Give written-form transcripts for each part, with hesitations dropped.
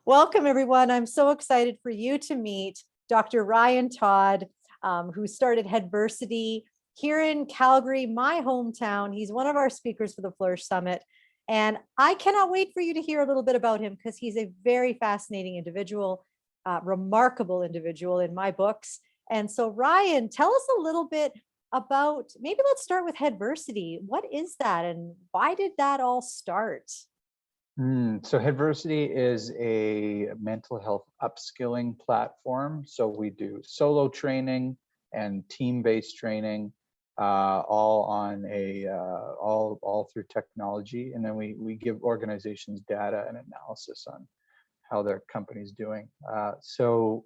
Welcome, everyone. I'm so excited for you to meet Dr. Ryan Todd, who started Headversity here in Calgary, my hometown. He's one of our speakers for the Flourish Summit. And I cannot wait for you to hear a little bit about him because he's a very fascinating individual, remarkable individual in my books. And so, Ryan, tell us a little bit about, maybe let's start with Headversity. What is that and why did that all start? So headversity is a mental health upskilling platform. So we do solo training and team-based training, all on all through technology, and then we give organizations data and analysis on how their company's doing. So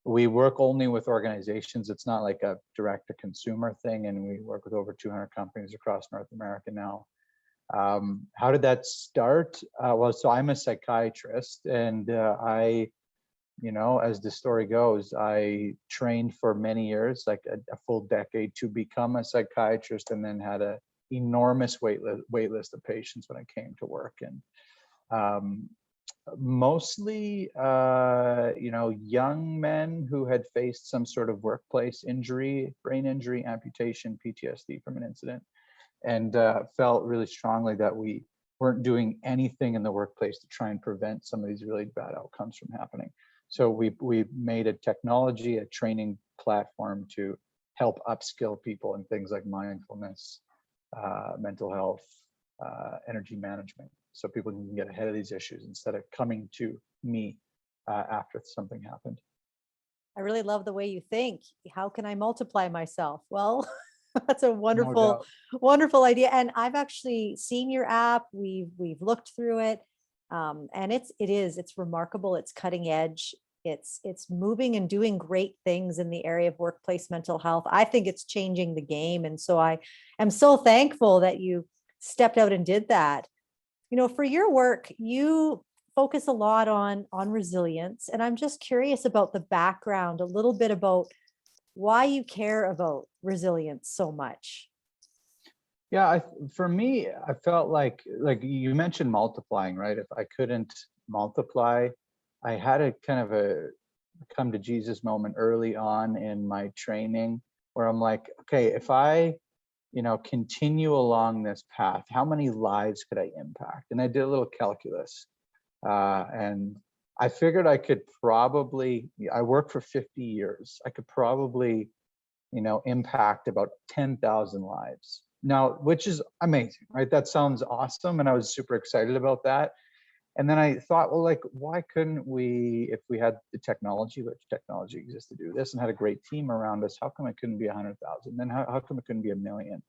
we work only with organizations. It's not like a direct-to-consumer thing, and we work with over 200 companies across North America now. How did that start? Well, so I'm a psychiatrist, and as the story goes, I trained for many years, like a full decade, to become a psychiatrist, and then had an enormous wait list of patients when I came to work. And mostly, young men who had faced some sort of workplace injury, brain injury, amputation, PTSD from an incident, and felt really strongly that we weren't doing anything in the workplace to try and prevent some of these really bad outcomes from happening. So we made a technology, a training platform to help upskill people in things like mindfulness, mental health, energy management, so people can get ahead of these issues instead of coming to me after something happened. I really love the way you think. How can I multiply myself? Well, that's a No wonderful, doubt. wonderful idea. And I've actually seen your app. We've looked through it. And it's remarkable. It's cutting edge. It's moving and doing great things in the area of workplace mental health. I think it's changing the game. And so I am so thankful that you stepped out and did that. For your work, you focus a lot on resilience. And I'm just curious about the background, a little bit about why you care about resilience so much. Yeah, for me, I felt like you mentioned multiplying, right? If I couldn't multiply, I had a kind of a come to Jesus moment early on in my training where I'm like, okay, if I, continue along this path, how many lives could I impact? And I did a little calculus, and I figured I could probably, I worked for 50 years. I could probably, impact about 10,000 lives. Now, which is amazing, right? That sounds awesome. And I was super excited about that. And then I thought, well, like, why couldn't we, if we had the technology, which technology exists to do this, and had a great team around us, how come it couldn't be 100,000? Then how come it couldn't be 1,000,000?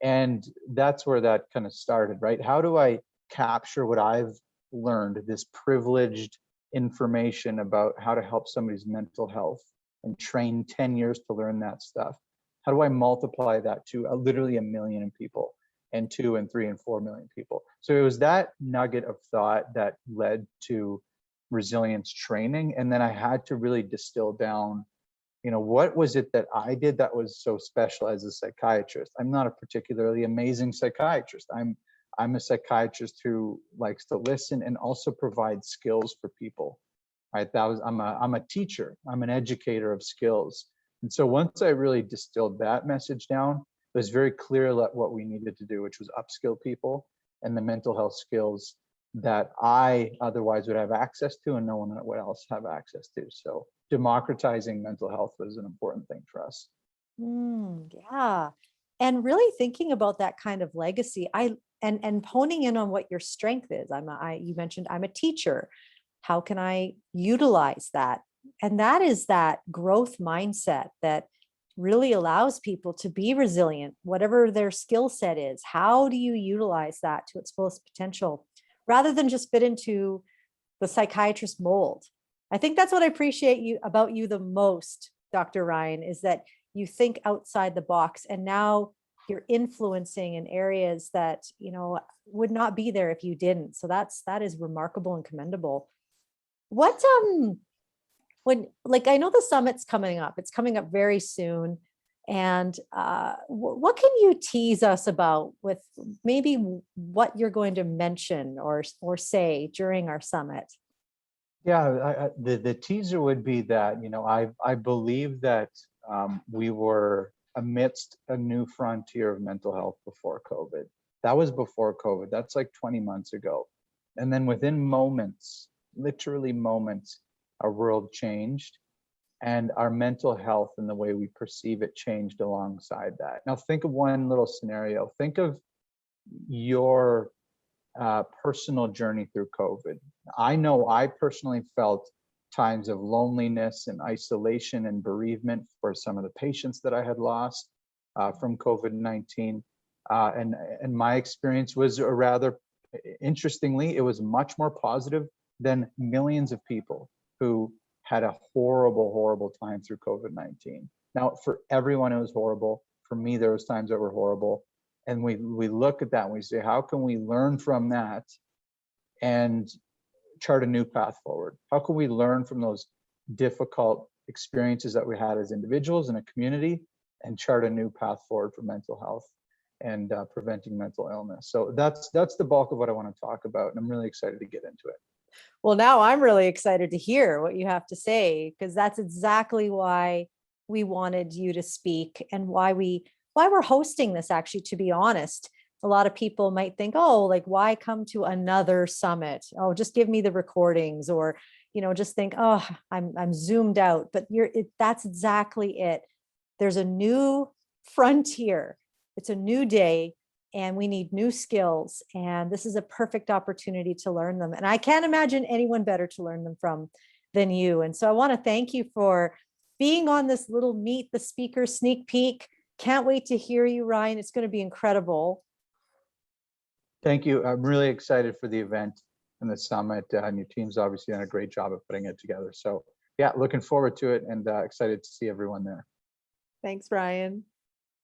And that's where that kind of started, right? How do I capture what I've learned, this privileged information about how to help somebody's mental health, and train 10 years to learn that stuff? How do I multiply that to literally 1,000,000 people, and 2 and 3 and 4 million people? So it was that nugget of thought that led to resilience training. And then I had to really distill down, what was it that I did that was so special as a psychiatrist? I'm not a particularly amazing psychiatrist. I'm a psychiatrist who likes to listen and also provide skills for people. Right? I'm a teacher. I'm an educator of skills. And so once I really distilled that message down, it was very clear what we needed to do, which was upskill people and the mental health skills that I otherwise would have access to and no one else have access to. So democratizing mental health was an important thing for us. Yeah. And really thinking about that kind of legacy, and honing in on what your strength is. You mentioned I'm a teacher. How can I utilize that? And that is that growth mindset that really allows people to be resilient, whatever their skill set is. How do you utilize that to its fullest potential rather than just fit into the psychiatrist mold? I think that's what I appreciate about you the most, Dr. Ryan, is that you think outside the box, and now you're influencing in areas that, would not be there if you didn't. So that is remarkable and commendable. What when, like, I know the summit's coming up. It's coming up very soon. And what can you tease us about with maybe what you're going to mention or say during our summit? Yeah, the teaser would be that, I believe that we were amidst a new frontier of mental health before COVID. That was before COVID. That's like 20 months ago. And then within moments, literally moments, our world changed and our mental health and the way we perceive it changed alongside that. Now, think of one little scenario. Think of your personal journey through COVID. I know I personally felt times of loneliness and isolation and bereavement for some of the patients that I had lost from COVID-19. And my experience was interestingly, it was much more positive than millions of people who had a horrible, horrible time through COVID-19. Now, for everyone, it was horrible. For me, there was times that were horrible. And we look at that and we say, how can we learn from that and chart a new path forward? How can we learn from those difficult experiences that we had as individuals in a community and chart a new path forward for mental health and preventing mental illness? So that's the bulk of what I want to talk about, and I'm really excited to get into it. Well, now I'm really excited to hear what you have to say, because that's exactly why we wanted you to speak and why we're hosting this. Actually, to be honest, a lot of people might think, oh, like, why come to another summit? Oh, just give me the recordings, or, just think, oh, I'm zoomed out. But that's exactly it. There's a new frontier. It's a new day, and we need new skills. And this is a perfect opportunity to learn them. And I can't imagine anyone better to learn them from than you. And so I want to thank you for being on this little Meet the Speaker sneak peek. Can't wait to hear you, Ryan. It's going to be incredible. Thank you. I'm really excited for the event and the summit. And your team's obviously done a great job of putting it together. So yeah, looking forward to it and excited to see everyone there. Thanks, Ryan.